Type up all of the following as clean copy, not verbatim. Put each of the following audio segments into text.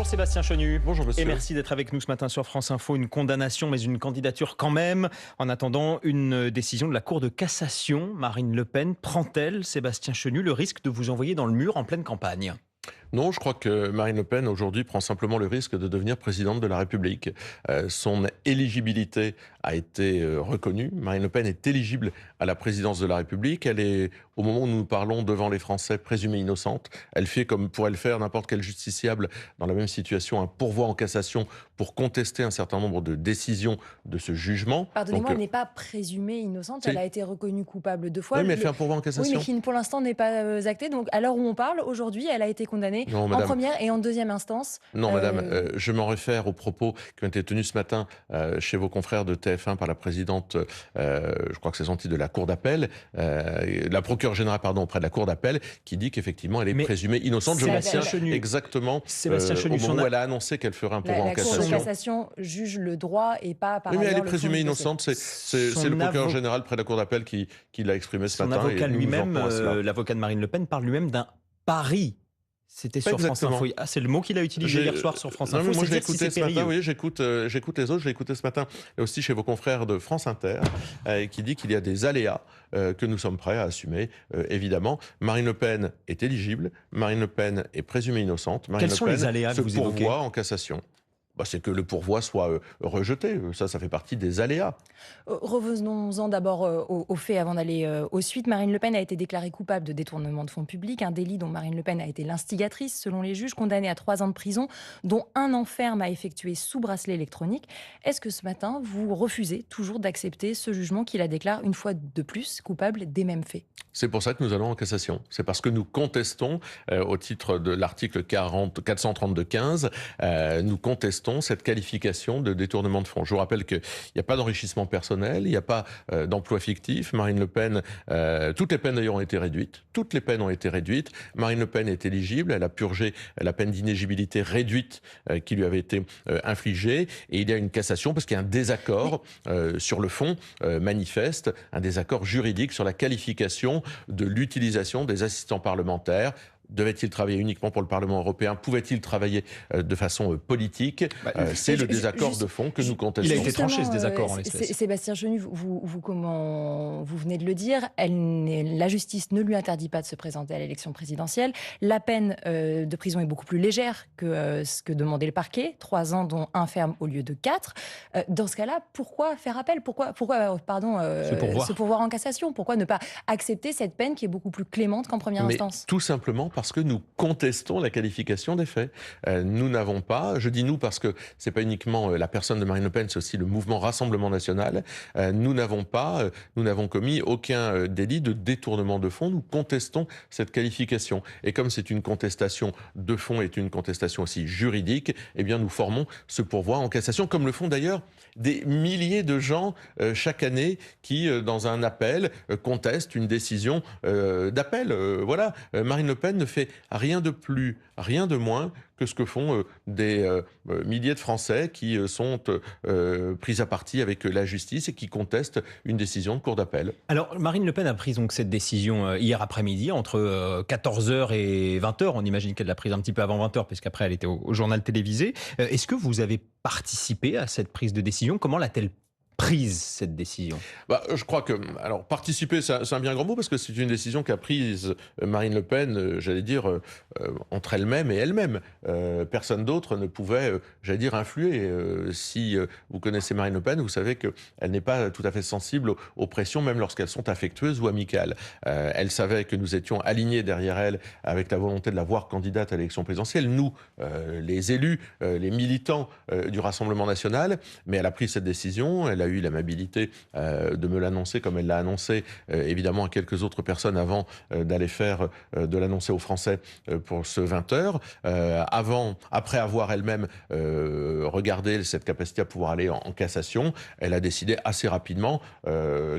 Sébastien Chenu. Bonjour monsieur. Et merci d'être avec nous ce matin sur France Info. Une condamnation, mais une candidature quand même. En attendant une décision de la Cour de cassation, Marine Le Pen prend-elle, Sébastien Chenu, le risque de vous envoyer dans le mur en pleine campagne ? Non, je crois que Marine Le Pen aujourd'hui prend simplement le risque de devenir présidente de la République. Son éligibilité a été reconnue. Marine Le Pen est éligible à la présidence de la République. Elle est, au moment où nous parlons devant les Français, présumée innocente. Elle fait comme pourrait le faire n'importe quel justiciable dans la même situation, un pourvoi en cassation pour contester un certain nombre de décisions de ce jugement. Pardonnez-moi, elle n'est pas présumée innocente, si. Elle a été reconnue coupable 2 fois. Oui, mais elle fait un pourvoi en cassation. Oui, mais qui pour l'instant n'est pas acté. Donc à l'heure où on parle, aujourd'hui, elle a été condamnée non, en première et en deuxième instance. Non, madame, je m'en réfère aux propos qui ont été tenus ce matin chez vos confrères de TF1 par la présidente, je crois que c'est sorti de la Cour d'appel, la procureure générale, auprès de la Cour d'appel, qui dit qu'effectivement elle est présumée innocente. Je me tiens exactement au moment où elle a annoncé qu'elle ferait un pourvoi en cassation. La Cour de cassation juge le droit et pas par oui, mais ailleurs elle est présumée innocente. C'est le procureur général près de la Cour d'appel qui l'a exprimé ce matin. Son avocat lui-même, l'avocat de Marine Le Pen, parle lui-même d'un pari. C'était sur France Info. Ah, c'est le mot qu'il a utilisé hier soir sur France Info. Moi, je l'ai écouté ce matin. Oui, j'écoute les autres. Je l'ai écouté ce matin et aussi chez vos confrères de France Inter, qui dit qu'il y a des aléas que nous sommes prêts à assumer. Évidemment, Marine Le Pen est éligible. Marine Le Pen est présumée innocente. Marine Quels sont les aléas que vous évoquez ? Se pourvoit en cassation. C'est que le pourvoi soit rejeté. Ça fait partie des aléas. Revenons-en d'abord aux faits avant d'aller aux suites. Marine Le Pen a été déclarée coupable de détournement de fonds publics, un délit dont Marine Le Pen a été l'instigatrice, selon les juges, condamnée à 3 ans de prison, dont 1 an ferme à effectuer sous bracelet électronique. Est-ce que ce matin, vous refusez toujours d'accepter ce jugement qui la déclare une fois de plus coupable des mêmes faits ? C'est pour ça que nous allons en cassation. C'est parce que nous contestons, au titre de l'article 432-15, nous contestons cette qualification de détournement de fonds. Je vous rappelle qu'il n'y a pas d'enrichissement personnel, il n'y a pas d'emploi fictif. Marine Le Pen, toutes les peines d'ailleurs ont été réduites. Toutes les peines ont été réduites. Marine Le Pen est éligible, elle a purgé la peine d'inéligibilité réduite qui lui avait été infligée. Et il y a une cassation parce qu'il y a un désaccord sur le fond manifeste, un désaccord juridique sur la qualification de l'utilisation des assistants parlementaires. Devait-il travailler uniquement pour le Parlement européen ? Pouvait-il travailler de façon politique ? C'est le désaccord de fond que nous contestons. Il a été tranché ce désaccord en l'espèce. Sébastien Chenu, vous venez de le dire, la justice ne lui interdit pas de se présenter à l'élection présidentielle. La peine de prison est beaucoup plus légère que ce que demandait le parquet, 3 ans dont 1 ferme au lieu de 4. Dans ce cas-là, pourquoi faire appel ? Pourquoi se pourvoir en cassation ? Pourquoi ne pas accepter cette peine qui est beaucoup plus clémente qu'en première instance ? Tout simplement parce que nous contestons la qualification des faits. Nous n'avons pas, je dis nous parce que c'est pas uniquement la personne de Marine Le Pen, c'est aussi le mouvement Rassemblement National. Nous n'avons commis aucun délit de détournement de fonds. Nous contestons cette qualification. Et comme c'est une contestation de fond et une contestation aussi juridique, eh bien nous formons ce pourvoi en cassation, comme le font d'ailleurs des milliers de gens chaque année qui, dans un appel, contestent une décision d'appel. Voilà, Marine Le Pen ne fait rien de plus, rien de moins que ce que font des milliers de Français qui sont pris à partie avec la justice et qui contestent une décision de cour d'appel. Alors, Marine Le Pen a pris donc cette décision hier après-midi, entre 14h et 20h. On imagine qu'elle l'a prise un petit peu avant 20h, puisqu'après elle était au journal télévisé. Est-ce que vous avez participé à cette prise de décision ? Comment l'a-t-elle prise, cette décision ? Je crois que, alors, participer, c'est un bien grand mot, parce que c'est une décision qu'a prise Marine Le Pen, j'allais dire, entre elle-même et elle-même. Personne d'autre ne pouvait, j'allais dire, influer. Si vous connaissez Marine Le Pen, vous savez qu'elle n'est pas tout à fait sensible aux pressions, même lorsqu'elles sont affectueuses ou amicales. Elle savait que nous étions alignés derrière elle, avec la volonté de la voir candidate à l'élection présidentielle. Nous, les élus, les militants du Rassemblement National, mais elle a pris cette décision, elle a eu l'amabilité de me l'annoncer comme elle l'a annoncé, évidemment à quelques autres personnes avant d'aller faire, de l'annoncer aux Français pour ce 20h. Après avoir elle-même regardé cette capacité à pouvoir aller en cassation, elle a décidé assez rapidement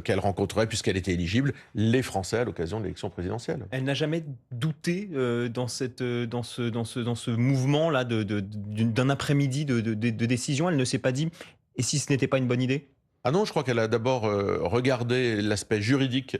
qu'elle rencontrerait, puisqu'elle était éligible, les Français à l'occasion de l'élection présidentielle. Elle n'a jamais douté dans ce mouvement-là d'un après-midi de décision. Elle ne s'est pas dit « et si ce n'était pas une bonne idée » ? Ah non, je crois qu'elle a d'abord regardé l'aspect juridique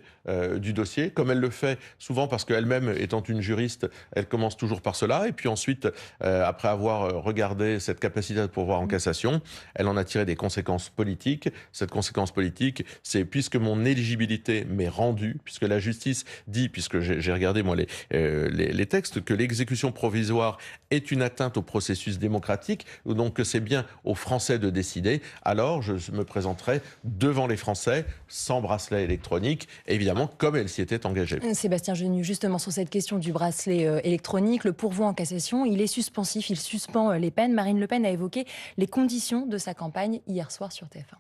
du dossier, comme elle le fait souvent parce qu'elle-même, étant une juriste, elle commence toujours par cela. Et puis ensuite, après avoir regardé cette capacité de pourvoir en cassation, elle en a tiré des conséquences politiques. Cette conséquence politique, c'est puisque mon éligibilité m'est rendue, puisque la justice dit, puisque j'ai regardé moi les textes, que l'exécution provisoire est une atteinte au processus démocratique, donc que c'est bien aux Français de décider, alors je me présenterai devant les Français, sans bracelet électronique, évidemment, comme elle s'y était engagée. Sébastien Genu, justement sur cette question du bracelet électronique, le pourvoi en cassation, il est suspensif, il suspend les peines. Marine Le Pen a évoqué les conditions de sa campagne hier soir sur TF1.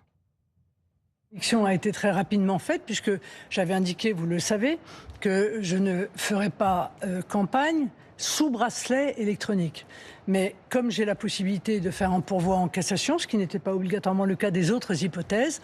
L'élection a été très rapidement faite puisque j'avais indiqué, vous le savez, que je ne ferai pas campagne sous bracelet électronique. Mais comme j'ai la possibilité de faire un pourvoi en cassation, ce qui n'était pas obligatoirement le cas des autres hypothèses,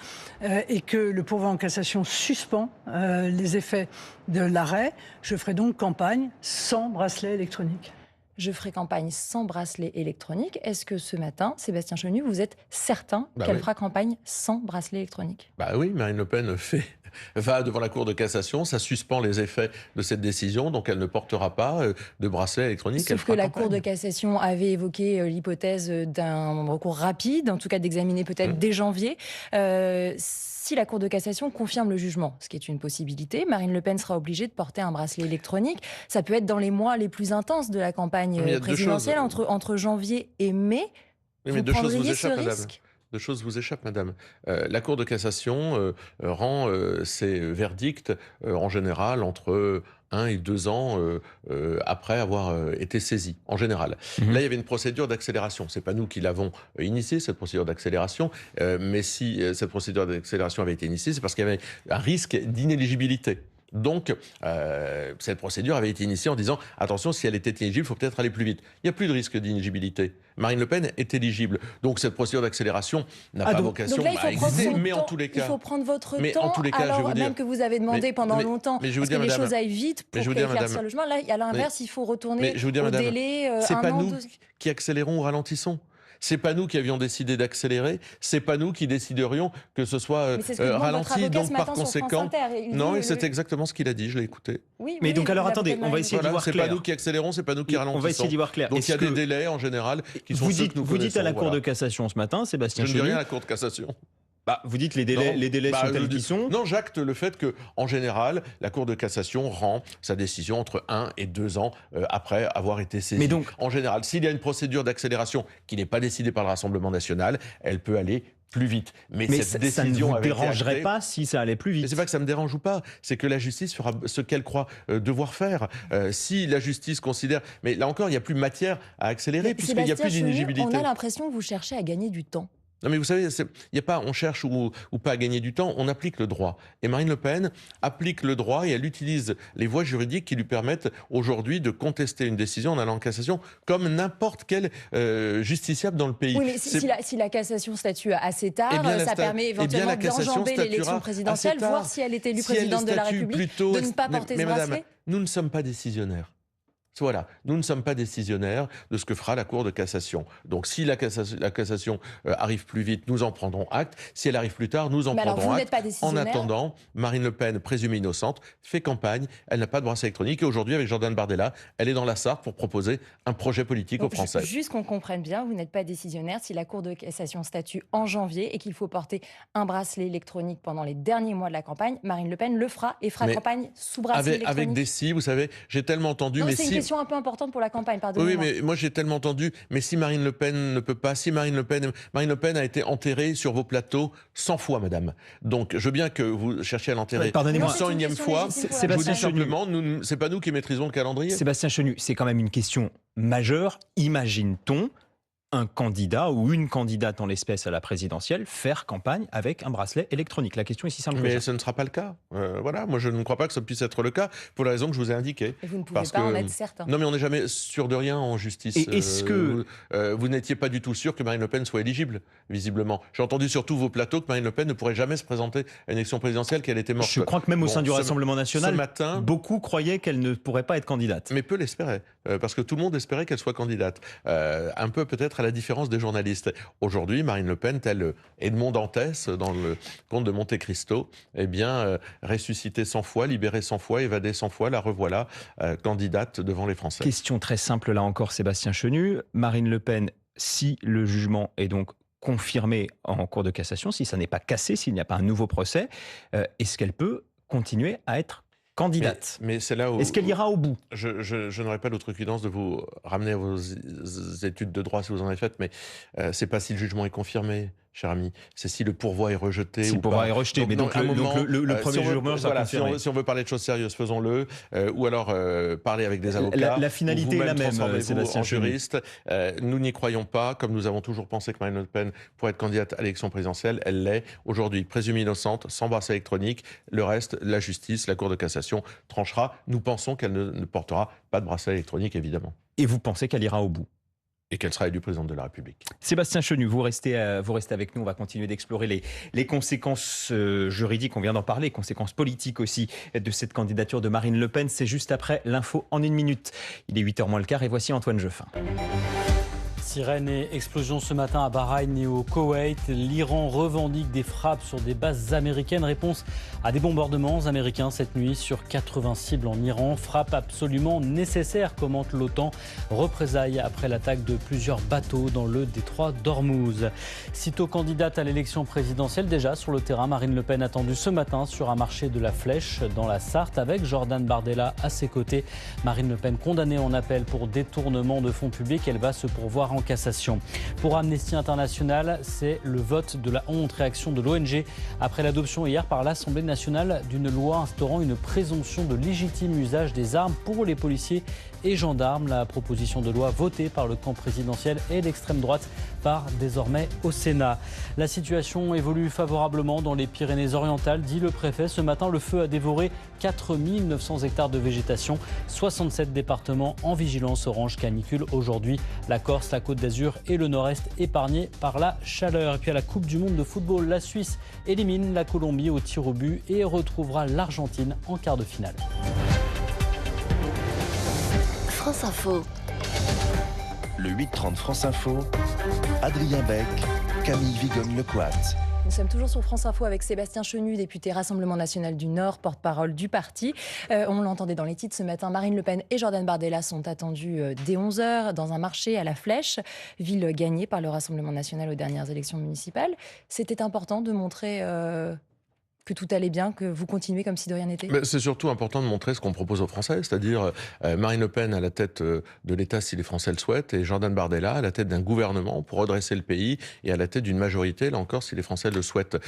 et que le pourvoi en cassation suspend les effets de l'arrêt, je ferai donc campagne sans bracelet électronique. Je ferai campagne sans bracelet électronique. Est-ce que ce matin, Sébastien Chenu, vous êtes certain qu'elle fera campagne sans bracelet électronique? Bah oui, Marine Le Pen va devant la Cour de cassation, ça suspend les effets de cette décision, donc elle ne portera pas de bracelet électronique. Sauf que la Cour de cassation avait évoqué l'hypothèse d'un recours rapide, en tout cas d'examiner peut-être dès janvier. Si la Cour de cassation confirme le jugement, ce qui est une possibilité, Marine Le Pen sera obligée de porter un bracelet électronique. Ça peut être dans les mois les plus intenses de la campagne présidentielle, entre janvier et mai. Oui, mais deux choses vous échappent, madame. Deux choses vous échappent, madame. La Cour de cassation rend ses verdicts en général entre 1 et 2 ans après avoir été saisie, en général. Là, il y avait une procédure d'accélération. C'est pas nous qui l'avons initiée, cette procédure d'accélération, mais si cette procédure d'accélération avait été initiée, c'est parce qu'il y avait un risque d'inéligibilité. Donc, cette procédure avait été initiée en disant « Attention, si elle était éligible, il faut peut-être aller plus vite ». Il n'y a plus de risque d'inéligibilité. Marine Le Pen est éligible. Donc, cette procédure d'accélération n'a pas vocation à exister. Mais en tous les cas... Il faut prendre votre temps, alors même que vous avez demandé pendant longtemps, parce que les choses aillent vite pour éclaircir le chemin. Là, à l'inverse, il faut retourner au délai c'est pas nous qui accélérons ou ralentissons. C'est pas nous qui avions décidé d'accélérer, c'est pas nous qui déciderions que ce soit ralenti, donc par conséquent... Non, et c'est exactement ce qu'il a dit, je l'ai écouté. Oui, mais donc alors attendez, on va essayer d'y voir clair. C'est pas nous qui accélérons, c'est pas nous qui ralentissons. On va essayer d'y voir clair. Donc il y a des délais en général qui sont ceux que nous connaissons. Vous dites à la Cour de cassation ce matin, Sébastien Chenu... Je ne dis rien à la Cour de cassation. Bah, vous dites les délais sont tels qu'ils sont. Non, j'acte le fait que, en général, la Cour de cassation rend sa décision entre 1 et 2 ans après avoir été saisie. Mais donc, en général, s'il y a une procédure d'accélération qui n'est pas décidée par le Rassemblement national, elle peut aller plus vite. Mais cette décision ça ne vous dérangerait pas si ça allait plus vite. C'est pas que ça me dérange ou pas, c'est que la justice fera ce qu'elle croit devoir faire. Si la justice considère... Mais là encore, il n'y a plus matière à accélérer puisqu'il n'y a plus d'inéligibilité. On a l'impression que vous cherchez à gagner du temps. Non mais vous savez, y a pas, on cherche ou pas à gagner du temps, on applique le droit. Et Marine Le Pen applique le droit et elle utilise les voies juridiques qui lui permettent aujourd'hui de contester une décision en allant en cassation comme n'importe quel justiciable dans le pays. Oui, mais si la cassation statue assez tard, ça permet éventuellement d'enjamber l'élection présidentielle, voir si elle est élue présidente de la République, de ne pas porter ce bracelet. Madame, nous ne sommes pas décisionnaires. Voilà, nous ne sommes pas décisionnaires de ce que fera la Cour de cassation. Donc si la cassation arrive plus vite, nous en prendrons acte. Si elle arrive plus tard, nous en prendrons acte. En attendant, Marine Le Pen, présumée innocente, fait campagne. Elle n'a pas de bracelet électronique. Et aujourd'hui, avec Jordan Bardella, elle est dans la Sarthe pour proposer un projet politique aux Français. Juste qu'on comprenne bien, vous n'êtes pas décisionnaire. Si la Cour de cassation statue en janvier et qu'il faut porter un bracelet électronique pendant les derniers mois de la campagne, Marine Le Pen le fera et fera campagne sous bracelet électronique. Avec des si, vous savez, j'ai tellement entendu... Non, c'est une question un peu importante pour la campagne, pardonnez-moi. Oui, mais moi j'ai tellement entendu, mais si Marine Le Pen ne peut pas, si Marine Le Pen a été enterrée sur vos plateaux 100 fois, madame. Donc je veux bien que vous cherchiez à l'enterrer une 101e fois. Je vous dis simplement, c'est pas nous qui maîtrisons le calendrier. Sébastien Chenu, c'est quand même une question majeure. Imagine-t-on un candidat ou une candidate en l'espèce à la présidentielle faire campagne avec un bracelet électronique? La question est si simple. Mais ce ne sera pas le cas. Voilà, moi je ne crois pas que ça puisse être le cas pour la raison que je vous ai indiquée. Et vous ne pouvez pas en être certain. Non, mais on n'est jamais sûr de rien en justice. Et est-ce que vous n'étiez pas du tout sûr que Marine Le Pen soit éligible, visiblement? J'ai entendu sur tous vos plateaux que Marine Le Pen ne pourrait jamais se présenter à une élection présidentielle, qu'elle était morte. Je crois que même au sein du Rassemblement national, beaucoup croyaient qu'elle ne pourrait pas être candidate. Mais peu l'espéraient, parce que tout le monde espérait qu'elle soit candidate. Un peu peut-être à la différence des journalistes. Aujourd'hui, Marine Le Pen, tel Edmond Dantès dans le Comte de Monte Cristo, eh bien, ressuscitée 100 fois, libérée 100 fois, évadée 100 fois, la revoilà candidate devant les Français. Question très simple là encore, Sébastien Chenu. Marine Le Pen, si le jugement est donc confirmé en cour de cassation, si ça n'est pas cassé, s'il n'y a pas un nouveau procès, est-ce qu'elle peut continuer à être candidate? Mais c'est là où... Est-ce qu'elle ira au bout? Je n'aurais pas l'outrecuidance de vous ramener à vos études de droit si vous en avez faites, mais c'est pas si le jugement est confirmé, cher ami, c'est si le pourvoi est rejeté. Si ou le pourvoi pas. est rejeté, mais donc le premier jugement sera confirmé. Si on veut parler de choses sérieuses, faisons-le, ou alors parler avec des avocats. La finalité est la même, Sébastien Chenu. Juriste. Nous n'y croyons pas, comme nous avons toujours pensé que Marine Le Pen pourrait être candidate à l'élection présidentielle, elle l'est aujourd'hui, présumée innocente, sans bracelet électronique. Le reste, la justice, la Cour de cassation tranchera. Nous pensons qu'elle ne portera pas de bracelet électronique, évidemment. Et vous pensez qu'elle ira au bout? Et qu'elle sera élue présidente de la République. Sébastien Chenu, vous restez avec nous. On va continuer d'explorer les conséquences juridiques, on vient d'en parler, conséquences politiques aussi de cette candidature de Marine Le Pen. C'est juste après l'info en 1 minute. Il est 8h moins le quart et voici Antoine Jeffin. Sirène et explosion ce matin à Bahreïn et au Koweït. L'Iran revendique des frappes sur des bases américaines. Réponse à des bombardements américains cette nuit sur 80 cibles en Iran. Frappe absolument nécessaire, commente l'OTAN. Représailles après l'attaque de plusieurs bateaux dans le détroit d'Ormuz. Sitôt candidate à l'élection présidentielle, déjà sur le terrain, Marine Le Pen attendue ce matin sur un marché de la Flèche dans la Sarthe avec Jordan Bardella à ses côtés. Marine Le Pen condamnée en appel pour détournement de fonds publics. Elle va se pourvoir en cassation. Pour Amnesty International, c'est le vote de la honte, réaction de l'ONG après l'adoption hier par l'Assemblée nationale d'une loi instaurant une présomption de légitime usage des armes pour les policiers et gendarmes. La proposition de loi votée par le camp présidentiel et l'extrême droite part désormais au Sénat. La situation évolue favorablement dans les Pyrénées-Orientales, dit le préfet. Ce matin, le feu a dévoré 4900 hectares de végétation, 67 départements en vigilance orange canicule aujourd'hui. La Corse, la Côte d'Azur et le Nord-Est épargnés par la chaleur. Et puis à la Coupe du Monde de football, la Suisse élimine la Colombie au tir au but et retrouvera l'Argentine en quart de finale. France Info. Le 8h30 France Info, Adrien Beck, Camille Vigogne-Lecoat. Nous sommes toujours sur France Info avec Sébastien Chenu, député Rassemblement National du Nord, porte-parole du parti. On l'entendait dans les titres ce matin, Marine Le Pen et Jordan Bardella sont attendus dès 11h dans un marché à la Flèche, ville gagnée par le Rassemblement National aux dernières élections municipales. C'était important de montrer que tout allait bien, que vous continuez comme si de rien n'était? C'est surtout important de montrer ce qu'on propose aux Français, c'est-à-dire Marine Le Pen à la tête de l'État si les Français le souhaitent, et Jordan Bardella à la tête d'un gouvernement pour redresser le pays et à la tête d'une majorité, là encore, si les Français le souhaitent.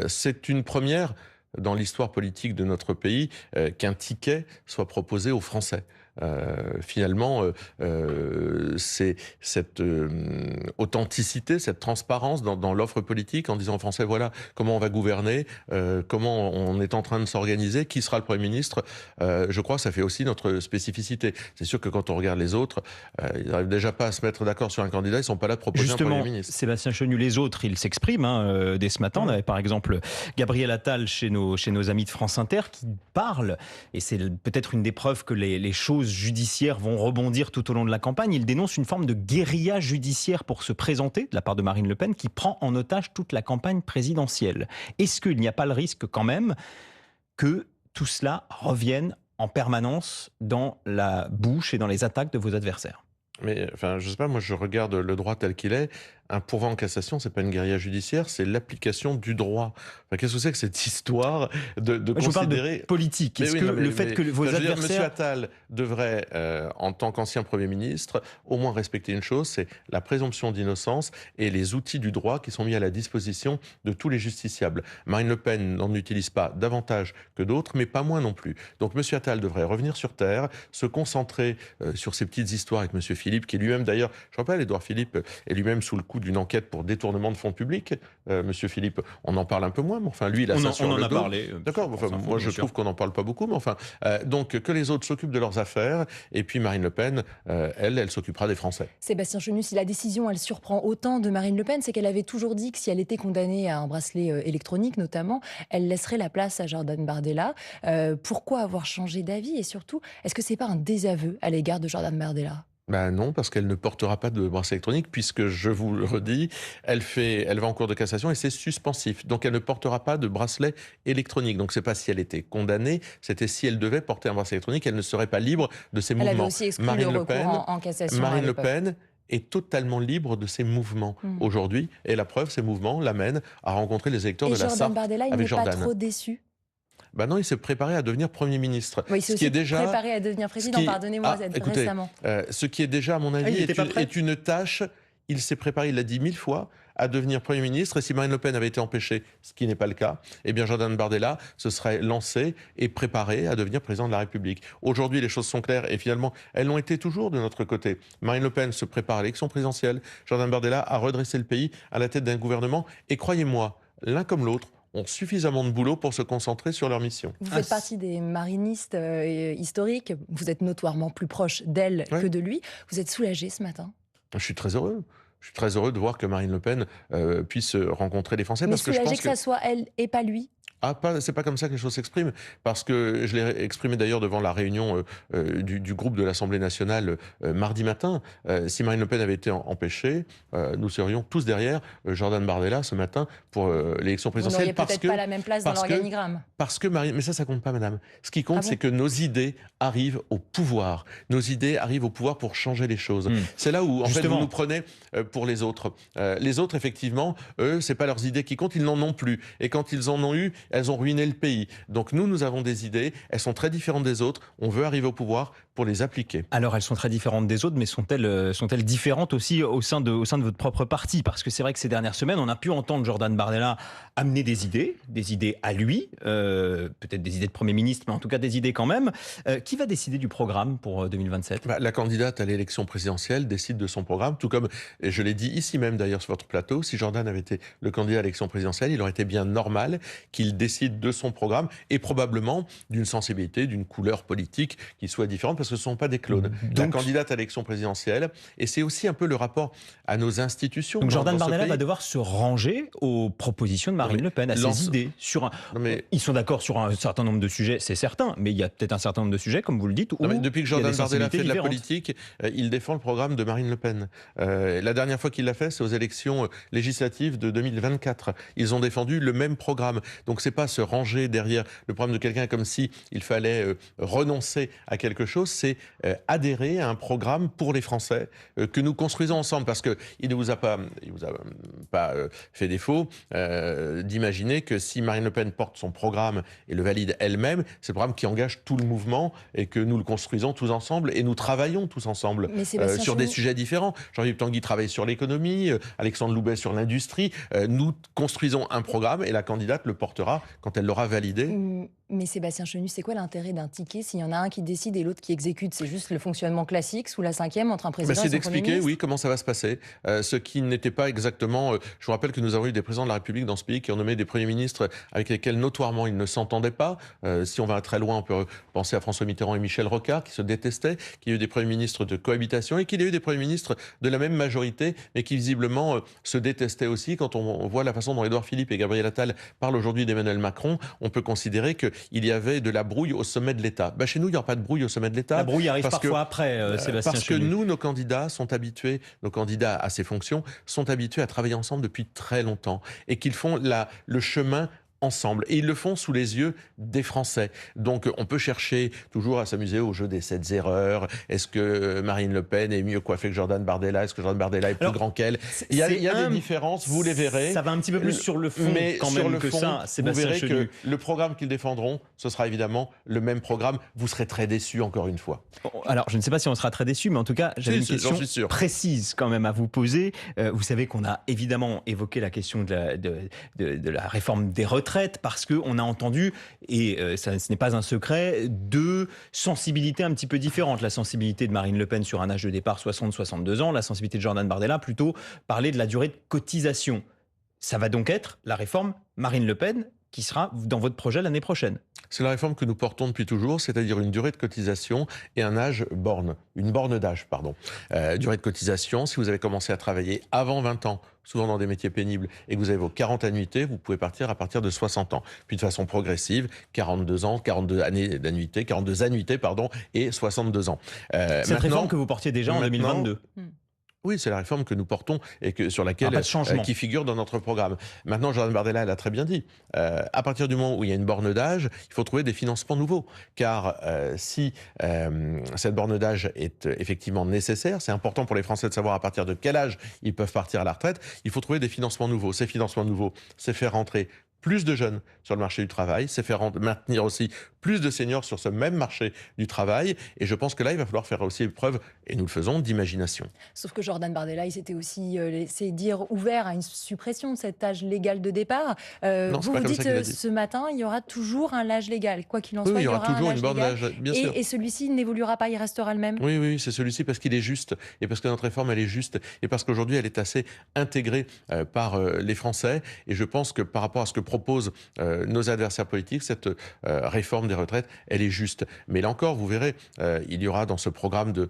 C'est une première dans l'histoire politique de notre pays qu'un ticket soit proposé aux Français. Finalement, c'est cette authenticité, cette transparence dans l'offre politique en disant aux Français, voilà comment on va gouverner, comment on est en train de s'organiser, qui sera le Premier ministre. Je crois que ça fait aussi notre spécificité. C'est sûr que quand on regarde les autres, ils n'arrivent déjà pas à se mettre d'accord sur un candidat, ils ne sont pas là de proposer un Premier ministre. Sébastien Chenu, les autres, ils s'expriment dès ce matin. On avait par exemple Gabriel Attal chez nos amis de France Inter qui parle, et c'est peut-être une des preuves que les choses judiciaires vont rebondir tout au long de la campagne. Il dénonce une forme de guérilla judiciaire pour se présenter de la part de Marine Le Pen qui prend en otage toute la campagne présidentielle. Est-ce qu'il n'y a pas le risque quand même que tout cela revienne en permanence dans la bouche et dans les attaques de vos adversaires? Mais enfin, je sais pas, moi je regarde le droit tel qu'il est. Un pourvoi en cassation, c'est pas une guérilla judiciaire, c'est l'application du droit. Enfin, qu'est-ce que c'est que cette histoire de considérer... Je parle de politique. Est-ce que le fait que vos adversaires... Monsieur Attal devrait, en tant qu'ancien Premier ministre, au moins respecter une chose, c'est la présomption d'innocence et les outils du droit qui sont mis à la disposition de tous les justiciables. Marine Le Pen n'en utilise pas davantage que d'autres, mais pas moins non plus. Donc monsieur Attal devrait revenir sur terre, se concentrer sur ces petites histoires avec monsieur Philippe, qui est lui-même d'ailleurs, je rappelle, Édouard Philippe est lui-même sous le coup d'une enquête pour détournement de fonds publics. Monsieur Philippe, on en parle un peu moins, mais enfin lui, il a ça sur le dos. On en a parlé. D'accord, enfin, moi je trouve qu'on n'en parle pas beaucoup, mais enfin, donc que les autres s'occupent de leurs affaires, et puis Marine Le Pen, elle s'occupera des Français. Sébastien Chenu, si la décision, elle surprend autant de Marine Le Pen, c'est qu'elle avait toujours dit que si elle était condamnée à un bracelet électronique notamment, elle laisserait la place à Jordan Bardella. Pourquoi avoir changé d'avis? Et surtout, est-ce que c'est pas un désaveu à l'égard de Jordan Bardella? Ben non, parce qu'elle ne portera pas de bracelet électronique, puisque, je vous le redis, elle va en cours de cassation et c'est suspensif. Donc elle ne portera pas de bracelet électronique. Donc c'est pas si elle était condamnée, c'était si elle devait porter un bracelet électronique, elle ne serait pas libre de ses Elle avait mouvements. aussi exclu le recours en cassation. à Marine Le l'époque. Pen est totalement libre de ses mouvements aujourd'hui. Et la preuve, ces mouvements l'amènent à rencontrer les électeurs Et de la Jordan Sarthe Bardella, il avec n'est pas Jordan. trop déçu. Ben non, il s'est préparé à devenir Premier ministre. Oui, il s'est ce qui aussi est déjà préparé à devenir président, pardonnez-moi, écoutez, récemment. ce qui est déjà, à mon avis, il était pas prêt. est une tâche. Il s'est préparé, il l'a dit 1000 fois, à devenir Premier ministre. Et si Marine Le Pen avait été empêchée, ce qui n'est pas le cas, eh bien Jordan Bardella se serait lancé et préparé à devenir président de la République. Aujourd'hui, les choses sont claires et finalement, elles l'ont été toujours de notre côté. Marine Le Pen se prépare à l'élection présidentielle. Jordan Bardella a redressé le pays à la tête d'un gouvernement. Et croyez-moi, l'un comme l'autre ont suffisamment de boulot pour se concentrer sur leur mission. Vous faites partie des marinistes historiques. Vous êtes notoirement plus proche d'elle que de lui. Vous êtes soulagé ce matin? Je suis très heureux. Je suis très heureux de voir que Marine Le Pen puisse rencontrer les Français. Mais parce que je soulagé pense que ça soit elle et pas lui? C'est pas comme ça que les choses s'expriment, parce que je l'ai exprimé d'ailleurs devant la réunion du groupe de l'Assemblée nationale mardi matin. Si Marine Le Pen avait été empêchée, nous serions tous derrière Jordan Bardella ce matin pour l'élection présidentielle. Vous n'auriez peut-être pas la même place dans l'organigramme. Parce que Marine, mais ça compte pas, madame. Ce qui compte, c'est que nos idées arrivent au pouvoir. Nos idées arrivent au pouvoir pour changer les choses. C'est là où, en fait, vous nous prenez pour les autres. Les autres, effectivement, eux, c'est pas leurs idées qui comptent, ils n'en ont plus. Et quand ils en ont eu, elles ont ruiné le pays. Donc nous avons des idées, elles sont très différentes des autres, on veut arriver au pouvoir pour les appliquer. Alors elles sont très différentes des autres, mais sont-elles différentes aussi au sein de votre propre parti? Parce que c'est vrai que ces dernières semaines, on a pu entendre Jordan Bardella amener des idées à lui, peut-être des idées de Premier ministre, mais en tout cas des idées quand même. Qui va décider du programme pour 2027? La candidate à l'élection présidentielle décide de son programme, tout comme, et je l'ai dit ici même d'ailleurs sur votre plateau, si Jordan avait été le candidat à l'élection présidentielle, il aurait été bien normal qu'il décide de son programme et probablement d'une sensibilité, d'une couleur politique qui soit différente, parce que ce ne sont pas des clones. La candidate à l'élection présidentielle, et c'est aussi un peu le rapport à nos institutions. Donc Jordan Bardella va devoir se ranger aux propositions de Marine Le Pen, à ses idées. Ils sont d'accord sur un certain nombre de sujets, c'est certain, mais il y a peut-être un certain nombre de sujets, comme vous le dites, où depuis que Jordan Bardella fait de la politique, il défend le programme de Marine Le Pen. La dernière fois qu'il l'a fait, c'est aux élections législatives de 2024. Ils ont défendu le même programme. Donc c'est pas se ranger derrière le programme de quelqu'un comme si il fallait renoncer à quelque chose, c'est adhérer à un programme pour les Français que nous construisons ensemble, parce que il vous a pas fait défaut d'imaginer que si Marine Le Pen porte son programme et le valide elle-même, c'est le programme qui engage tout le mouvement et que nous le construisons tous ensemble et nous travaillons tous ensemble sur des sujets différents. Jean-Philippe Tanguy travaille sur l'économie, Alexandre Loubet sur l'industrie. Nous construisons un programme et la candidate le portera quand elle l'aura validé. Mais Sébastien Chenu, c'est quoi l'intérêt d'un ticket s'il y en a un qui décide et l'autre qui exécute? C'est juste le fonctionnement classique sous la cinquième entre un président et son Premier ministre? C'est d'expliquer, oui, comment ça va se passer. Ce qui n'était pas exactement... je vous rappelle que nous avons eu des présidents de la République dans ce pays qui ont nommé des premiers ministres avec lesquels notoirement ils ne s'entendaient pas. Si on va très loin, on peut penser à François Mitterrand et Michel Rocard qui se détestaient, qu'il y a eu des premiers ministres de cohabitation et qu'il y a eu des premiers ministres de la même majorité, mais qui visiblement se détestaient aussi. Quand on voit la façon dont Édouard Philippe et Gabriel Attal parlent aujourd'hui d'Emmanuel Macron, on peut considérer qu'il y avait de la brouille au sommet de l'État. Chez nous, il n'y aura pas de brouille au sommet de l'État. La brouille arrive parfois après, Sébastien Parce que Chenu. nous, nos candidats sont habitués, nos candidats à ces fonctions, sont habitués à travailler ensemble depuis très longtemps et qu'ils font le chemin ensemble. Et ils le font sous les yeux des Français. Donc on peut chercher toujours à s'amuser au jeu des 7 erreurs. Est-ce que Marine Le Pen est mieux coiffée que Jordan Bardella? Est-ce que Jordan Bardella est plus grand qu'elle? Il y a des différences, vous les verrez. Ça va un petit peu plus sur le fond, mais quand sur même le que fond, ça, Sébastien vous verrez Chenu. que le programme qu'ils défendront, ce sera évidemment le même programme. Vous serez très déçus encore une fois. Alors, je ne sais pas si on sera très déçus, mais en tout cas, j'avais une question précise quand même à vous poser. Vous savez qu'on a évidemment évoqué la question de la réforme des retraites, parce qu'on a entendu, et ce n'est pas un secret, deux sensibilités un petit peu différentes. La sensibilité de Marine Le Pen sur un âge de départ 60-62 ans, la sensibilité de Jordan Bardella plutôt parler de la durée de cotisation. Ça va donc être la réforme Marine Le Pen qui sera dans votre projet l'année prochaine. C'est la réforme que nous portons depuis toujours, c'est-à-dire une durée de cotisation et un âge borne, une borne d'âge, pardon. Durée de cotisation, si vous avez commencé à travailler avant 20 ans, souvent dans des métiers pénibles, et que vous avez vos 40 annuités, vous pouvez partir à partir de 60 ans. Puis de façon progressive, 42 ans, 42 années d'annuité, 42 annuités, pardon, et 62 ans. Cette réforme que vous portiez déjà en 2022. Oui, c'est la réforme que nous portons et sur laquelle qui figure dans notre programme. Maintenant, Jordan Bardella l'a très bien dit. À partir du moment où il y a une borne d'âge, il faut trouver des financements nouveaux. Car si cette borne d'âge est effectivement nécessaire, c'est important pour les Français de savoir à partir de quel âge ils peuvent partir à la retraite. Il faut trouver des financements nouveaux. Ces financements nouveaux, c'est faire rentrer plus de jeunes sur le marché du travail, c'est faire maintenir aussi plus de seniors sur ce même marché du travail. Et je pense que là, il va falloir faire aussi preuve, et nous le faisons, d'imagination. Sauf que Jordan Bardella, il s'était aussi laissé dire ouvert à une suppression de cet âge légal de départ. Non, vous dites ce matin, il y aura toujours un âge légal. Quoi qu'il en soit, il y aura toujours une borne d'âge. Bien sûr. Et celui-ci n'évoluera pas, il restera le même. Oui, c'est celui-ci parce qu'il est juste. Et parce que notre réforme, elle est juste. Et parce qu'aujourd'hui, elle est assez intégrée par les Français. Et je pense que par rapport à ce que proposent nos adversaires politiques, cette réforme des retraites, elle est juste. Mais là encore, vous verrez, il y aura dans ce programme de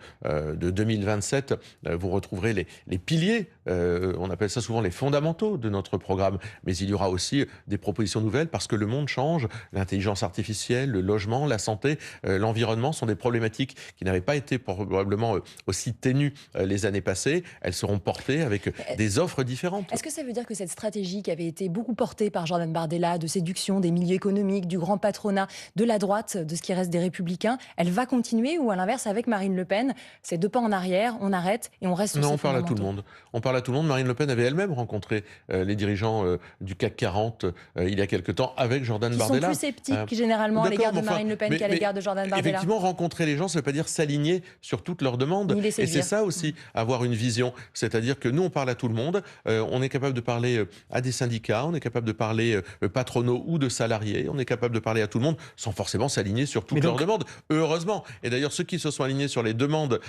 2027, vous retrouverez les piliers, on appelle ça souvent les fondamentaux de notre programme. Mais il y aura aussi des propositions nouvelles parce que le monde change. L'intelligence artificielle, le logement, la santé, l'environnement sont des problématiques qui n'avaient pas été probablement aussi ténues les années passées. Elles seront portées avec des offres différentes. Est-ce que ça veut dire que cette stratégie qui avait été beaucoup portée par Jordan Bardella de séduction des milieux économiques, du grand patronat, de la droite, de ce qui reste des Républicains, elle va continuer ou à l'inverse avec Marine Le Pen, c'est 2 pas en arrière, on arrête et on reste sur Non, ces on parle à tout le fondamentaux. monde. On parle à tout le monde. Marine Le Pen avait elle-même rencontré les dirigeants du CAC 40 il y a quelque temps avec Jordan Bardella. Ils sont plus sceptiques généralement à l'égard de Marine Le Pen qu'à l'égard de Jordan Bardella. Effectivement, rencontrer les gens, ça ne veut pas dire s'aligner sur toutes leurs demandes. Et c'est ça aussi, avoir une vision. C'est-à-dire que nous, on parle à tout le monde. On est capable de parler à des syndicats, on est capable de parler patronaux ou de salariés, on est capable de parler à tout le monde sans forcément s'aligner sur toutes leurs demandes. Heureusement. Et d'ailleurs, ceux qui se sont alignés sur les demandes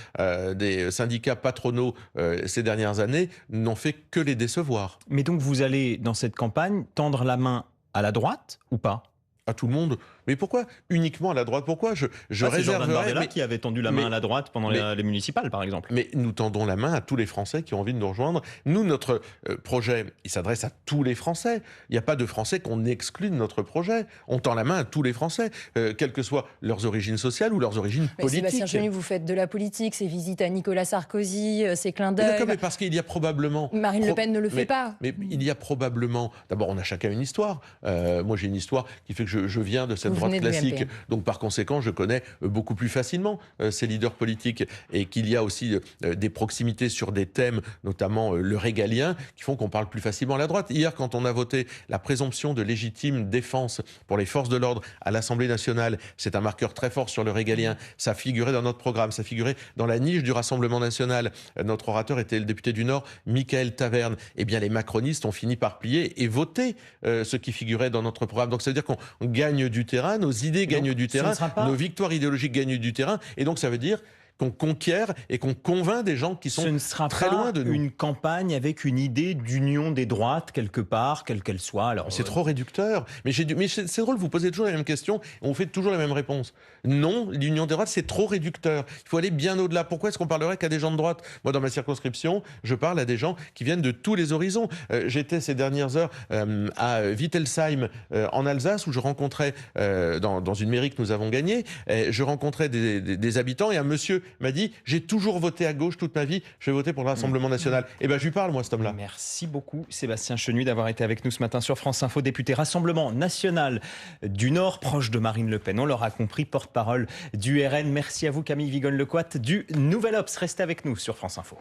des syndicats patronaux ces dernières années n'ont fait que les décevoir. Mais donc vous allez, dans cette campagne, tendre la main à la droite ou pas ? À tout le monde. Mais pourquoi uniquement à la droite? Pourquoi je réserverais... C'est Jordan Bardella qui avait tendu la main à la droite pendant les municipales, par exemple. Mais nous tendons la main à tous les Français qui ont envie de nous rejoindre. Nous, notre projet, il s'adresse à tous les Français. Il n'y a pas de Français qu'on exclut de notre projet. On tend la main à tous les Français, quelles que soient leurs origines sociales ou leurs origines politiques. Sébastien Chenu, vous faites de la politique, ces visites à Nicolas Sarkozy, ces clins d'œil. Mais parce qu'il y a probablement... Marine Le Pen ne le fait pas. Mais il y a probablement... D'abord, on a chacun une histoire. Moi, j'ai une histoire qui fait que je viens de cette droite classique. Donc, par conséquent, je connais beaucoup plus facilement ces leaders politiques. Et qu'il y a aussi des proximités sur des thèmes, notamment le régalien, qui font qu'on parle plus facilement à la droite. Hier, quand on a voté la présomption de légitime défense pour les forces de l'ordre à l'Assemblée nationale, c'est un marqueur très fort sur le régalien. Ça figurait dans notre programme, ça figurait dans la niche du Rassemblement national. Notre orateur était le député du Nord, Michael Taverne. Eh bien, les macronistes ont fini par plier et voter ce qui figurait dans notre programme. Donc, ça veut dire qu'on gagne du terrain, nos idées gagnent du terrain, nos victoires idéologiques gagnent du terrain. Et donc, ça veut dire qu'on conquiert et qu'on convainc des gens qui sont très loin de nous. Une campagne avec une idée d'union des droites quelque part, quelle qu'elle soit. Alors, c'est trop réducteur. Mais c'est drôle, vous posez toujours la même question et on vous fait toujours la même réponse. Non, l'union des droites, c'est trop réducteur. Il faut aller bien au-delà. Pourquoi est-ce qu'on parlerait qu'à des gens de droite? Moi, dans ma circonscription, je parle à des gens qui viennent de tous les horizons. J'étais ces dernières heures à Wittelsheim, en Alsace, où je rencontrais, dans une mairie que nous avons gagnée, je rencontrais des habitants et un monsieur m'a dit « J'ai toujours voté à gauche toute ma vie, je vais voter pour le Rassemblement national ». Et bien, je lui parle, moi, cet homme-là. Merci beaucoup, Sébastien Chenu, d'avoir été avec nous ce matin sur France Info, député Rassemblement national du Nord, proche de Marine Le Pen. On l'aura compris, porte-parole du RN. Merci à vous, Camille Vigonne-Lecoat, du Nouvel Obs. Restez avec nous sur France Info.